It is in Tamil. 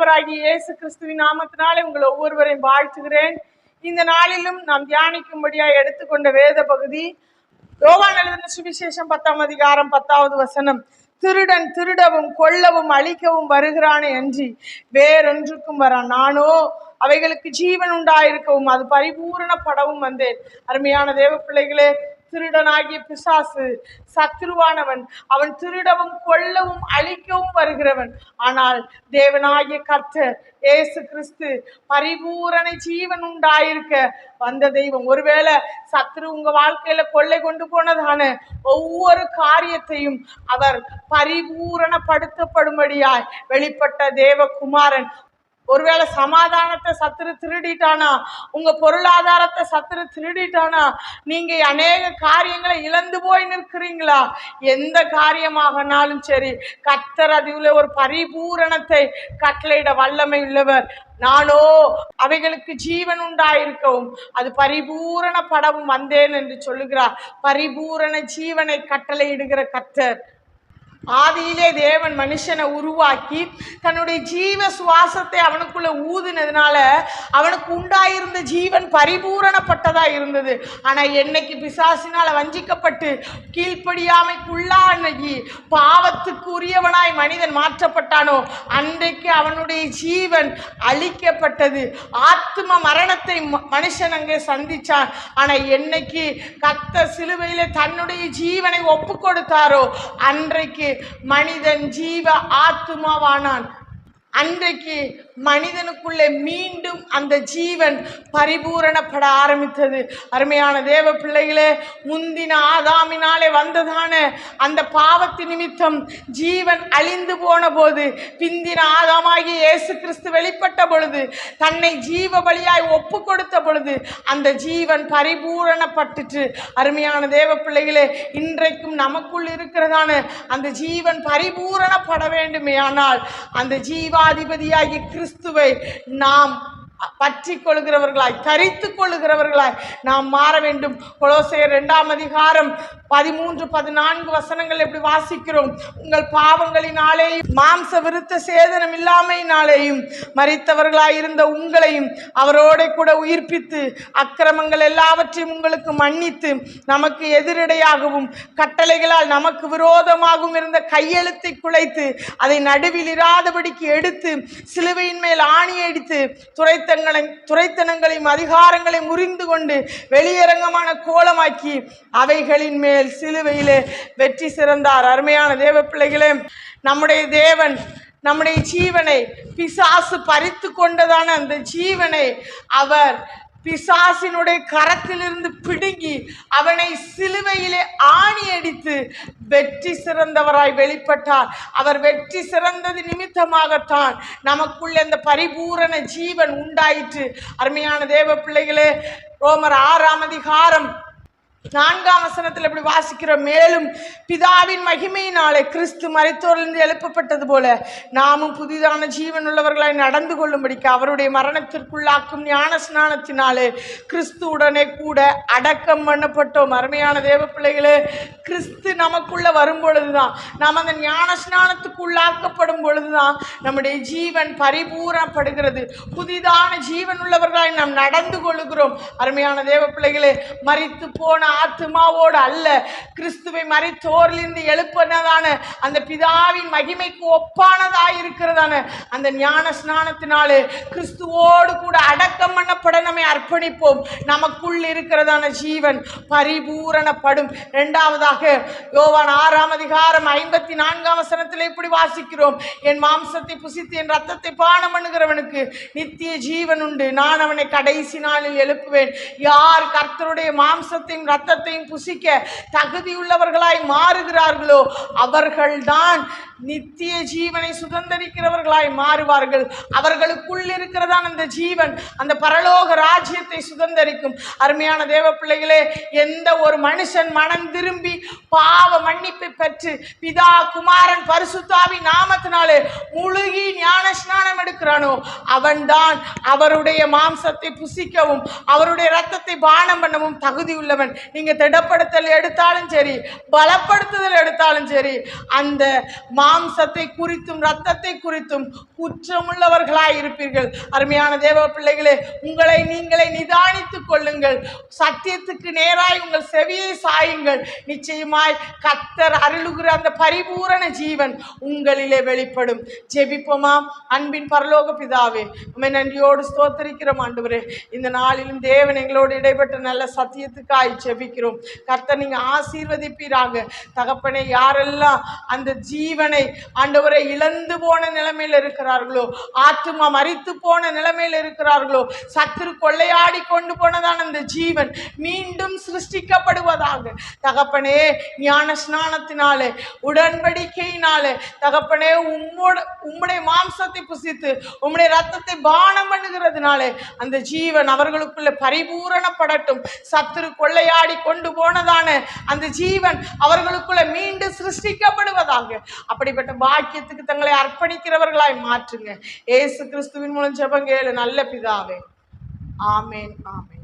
ஆண்டவராகிய இயேசு கிறிஸ்துவின் நாமத்தினாலே உங்கள் ஒவ்வொருவரையும் வாழ்த்துகிறேன். இந்த நாளிலும் நாம் தியானிக்கும்படியாக எடுத்துக்கொண்ட வேத பகுதி யோவான் எழுதின சுவிசேஷம் 10ஆம் அதிகாரம் 10வது வசனம். திருடன் திருடவும் கொல்லவும் அழிக்கவும் வருகிறானே அன்றி வேறொன்றுக்கும் வரான். நானோ அவைகளுக்கு ஜீவன் உண்டாயிருக்கவும் அது பரிபூரணப்படவும் வந்தேன். அருமையான தேவ பிள்ளைகளே, திருடனாகிய பிசாசு சத்துருவானவன், அவன் திருடவும் கொல்லவும் அழிக்கவும் வருகிறவன். ஆனால் தேவனாகிய கர்த்தர் இயேசு கிறிஸ்து பரிபூரண ஜீவன் உண்டாயிருக்க வந்த தெய்வம். ஒருவேளை சத்துரு உங்க வாழ்க்கையில கொள்ளை கொண்டு போனதான ஒவ்வொரு காரியத்தையும் அவர் பரிபூரணப்படுத்தப்படும்படியாய் வெளிப்பட்ட தேவகுமாரன். ஒருவேளை சமாதானத்தை சத்துரு திருடிட்டானா, உங்க பொருளாதாரத்தை சத்துரு திருடிட்டானா, நீங்க அநேக காரியங்களை இழந்து போய் நிற்கிறீங்களா? எந்த காரியமாகனாலும் சரி, கர்த்தர் அதில் ஒரு பரிபூரணத்தை கட்டளையிட வல்லமை உள்ளவர். நானோ அவைகளுக்கு ஜீவன் உண்டாயிருக்கவும் அது பரிபூரணப்படவும் வந்தேன் என்று சொல்லுகிறார். பரிபூரண ஜீவனை கட்டளையிடுகிற கர்த்தர். ஆதியிலே தேவன் மனுஷனை உருவாக்கி தன்னுடைய ஜீவ சுவாசத்தை அவனுக்குள்ள ஊதினதுனால அவனுக்கு உண்டாயிருந்த ஜீவன் பரிபூரணப்பட்டதா இருந்தது. ஆனா என்னைக்கு பிசாசினால வஞ்சிக்கப்பட்டு கீழ்ப்படியாமைக்குள்ளாகி பாவத்துக்கு உரியவனாய் மனிதன் மாற்றப்பட்டானோ அன்றைக்கு அவனுடைய ஜீவன் அழிக்கப்பட்டது. ஆத்ம மரணத்தை மனுஷன் அங்கே சந்திச்சான். ஆனா என்னைக்கு கர்த்தர் சிலுவையிலே தன்னுடைய ஜீவனை ஒப்பு கொடுத்தாரோ அன்றைக்கு மனிதன் ஜீவ ஆத்துமாவானான். அன்றைக்கு மனிதனுக்குள்ளே மீண்டும் அந்த ஜீவன் பரிபூரணப்பட ஆரம்பித்தது. அருமையான தேவ பிள்ளைகளே, முந்தின ஆதாமினாலே வந்ததான அந்த பாவத்து நிமித்தம் ஜீவன் அழிந்து போன போது, பிந்தின ஆதாமாகி இயேசு கிறிஸ்து வெளிப்பட்ட பொழுது, தன்னை ஜீவ பலியாய் ஒப்பு கொடுத்த பொழுது அந்த ஜீவன் பரிபூரணப்பட்டுச்சு. அருமையான தேவ பிள்ளைகளே, இன்றைக்கும் நமக்குள் இருக்கிறதான அந்த ஜீவன் பரிபூரணப்பட வேண்டுமே. ஆனால் அந்த ஜீவாதிபதியாகி கிறிஸ்துவை நாம் பற்றி கொள்கிறவர்களாய், தரித்து கொள்ளுகிறவர்களாய் நாம் மாற வேண்டும். கொலோசையர் 2ஆம் அதிகாரம் 13-14 வசனங்கள் எப்படி வாசிக்கிறோம்? உங்கள் பாவங்களினாலேயும் மாம்ச விருத்த சேதனம் இல்லாமையினாலேயும் மரித்தவர்களாய் இருந்த உங்களையும் அவரோட கூட உயிர்ப்பித்து அக்கிரமங்கள் எல்லாவற்றையும் உங்களுக்கு மன்னித்து நமக்கு எதிரடையாகவும் கட்டளைகளால் நமக்கு விரோதமாகவும் இருந்த கையெழுத்தை குலைத்து அதை நடுவில் இராதபடிக்கு எடுத்து சிலுவையின் மேல் ஆணியடித்து துரைத்தனங்களையும் அதிகாரங்களையும் முறிந்து கொண்டு வெளியரங்கமான கோலமாக்கி அவைகளின் மேல் சிலுவையிலே வெற்றி சிறந்தார். அருமையான தேவ பிள்ளைகளே, நம்முடைய தேவன் நம்முடைய ஜீவனை பிசாசு பறித்து கொண்டதான அந்த ஜீவனை அவர் பிசாசினுடைய கரத்திலிருந்து பிடுங்கி அவனை சிலுவையிலே ஆணி அடித்து வெற்றி சிறந்தவராய் வெளிப்பட்டார். அவர் வெற்றி சிறந்தது நிமித்தமாகத்தான் நமக்குள்ள அந்த பரிபூரண ஜீவன் உண்டாயிற்று. அருமையான தேவ பிள்ளைகளே, ரோமர் 6ஆம் அதிகாரம் 4ஆம் வசனத்தில் எப்படி வாசிக்கிறோம்? மேலும் பிதாவின் மகிமையினாலே கிறிஸ்து மரித்தோரிலிருந்து எழுப்பப்பட்டது போல நாமும் புதிதான ஜீவன் உள்ளவர்களாய் நடந்து கொள்ளும்படிக்கு அவருடைய மரணத்திற்குள்ளாக்கும் ஞான ஸ்நானத்தினாலே கிறிஸ்துவுடனே கூட அடக்கம் பண்ணப்பட்டோம். அருமையான தேவ பிள்ளைகளே, கிறிஸ்து நமக்குள்ள வரும் பொழுதுதான், நாம் அந்த ஞான ஸ்நானத்துக்குள்ளாக்கப்படும் பொழுதுதான் நம்முடைய ஜீவன் பரிபூரணப்படுகிறது. புதிதான ஜீவன் உள்ளவர்களாய் நாம் நடந்து கொள்ளுகிறோம். அருமையான தேவ பிள்ளைகளே, மரித்து போன ஆத்மாவோடு அல்ல, கிறிஸ்துவை மரித்தோரிலிருந்து எழுப்பினதான அந்த பிதாவின் மகிமைக்கு ஒப்பானதாய் இருக்கிறதான அந்த ஞான ஸ்நானத்தினாலே கிறிஸ்துவோடு கூட அடக்கம் பண்ணப்பட நம்மை அர்ப்பணிப்போம். நமக்குள் இருக்கிறதான ஜீவன் பரிபூரணப்படும். இரண்டாவதாக யோவான் 6ஆம் அதிகாரம் 54ஆம் வசனத்தில் இப்படி வாசிக்கிறோம்: என் மாம்சத்தை புசித்து என் ரத்தத்தை பானம் பண்ணுகிறவனுக்கு நித்திய ஜீவன் உண்டு, நான் அவனை கடைசி நாளில் எழுப்புவேன். யார் கர்த்தருடைய மாம்சத்தையும் ரத்தத்தையும் புசிக்க தகுதியுள்ளவர்களாய் மாறுகிறார்களோ அவர்கள்தான் நித்திய ஜீவனை சுதந்தரிக்கிறவர்களாய் மாறுவார்கள். அவர்களுக்குள் இருக்கிறதான் அந்த ஜீவன் அந்த பரலோக ராஜ்யத்தை சுதந்தரிக்கும். அருமையான தேவ பிள்ளைகளே, எந்த ஒரு மனுஷன் மனம் திரும்பி பாவ மன்னிப்பை பெற்று பிதா குமாரன் பரிசுத்தாவின் நாமத்தினாலே முழுகி ஞான ஸ்நானம் எடுக்கிறானோ அவன்தான் அவருடைய மாம்சத்தை புசிக்கவும் அவருடைய ரத்தத்தை பானம் பண்ணவும் தகுதி உள்ளவன். நீங்க திடப்படுத்தல் எடுத்தாலும் சரி, பலப்படுத்துதல் எடுத்தாலும் சரி, அந்த மாம்சத்தை குறித்தும் இரத்தத்தை குறித்தும் குற்றமுள்ளவர்களாய் இருப்பீர்கள். அருமையான தேவ பிள்ளைகளே, உங்களை நீங்களே நிதானித்துக் கொள்ளுங்கள். சத்தியத்துக்கு நேராய் உங்கள் செவியை சாயுங்கள். நிச்சயமாய் கர்த்தர் அருளுகிற அந்த பரிபூரண ஜீவன் உங்களிலே வெளிப்படும். ஜெபிப்போமா. அன்பின் பரலோக பிதாவே, உம்மை நன்றியோடு ஸ்தோத்திரிக்கிறோம் ஆண்டவரே. இந்த நாளிலும் தேவன் எங்களோடு இடைப்பட்ட நல்ல சத்தியத்துக்காய் ஜெபிக்கிறோம். கர்த்தர் நீங்க ஆசீர்வதிப்பீராக. தகப்பனே, யாரெல்லாம் அந்த ஜீவனை ஆண்டவரை இழந்து போன நிலைமையில் இருக்கிறார்களோ, ஆத்துமா மரித்து போன நிலைமையில் இருக்கிறார்களோ, சத்துரு கொள்ளையாடி கொண்டு போனதான அந்த ஜீவன் மீண்டும் சிருஷ்டிக்கப்படுவதாக. தகப்பனே, ஞான ஸ்நானத்தினாலே உடன்படிக்கையினாலே தகப்பனே உம்முடைய மாம்சத்தை புசித்து உம்முடைய ரத்தத்தை பானம் பண்ணுகிறதுனாலே அந்த ஜீவன் அவர்களுக்குள்ள பரிபூரணப்படட்டும். சத்துரு கொள்ளையாடி கொண்டு போனதான அந்த ஜீவன் அவர்களுக்குள்ள மீண்டும் சிருஷ்டிக்கப்படுவதாக. அப்படிப்பட்ட பாக்கியத்துக்கு தங்களை அர்ப்பணிக்கிறவர்களாய் மாற்றுங்க. இயேசு கிறிஸ்துவின் மூலம் ஜெபம் கேளு நல்ல பிதாவே. ஆமேன், ஆமேன்.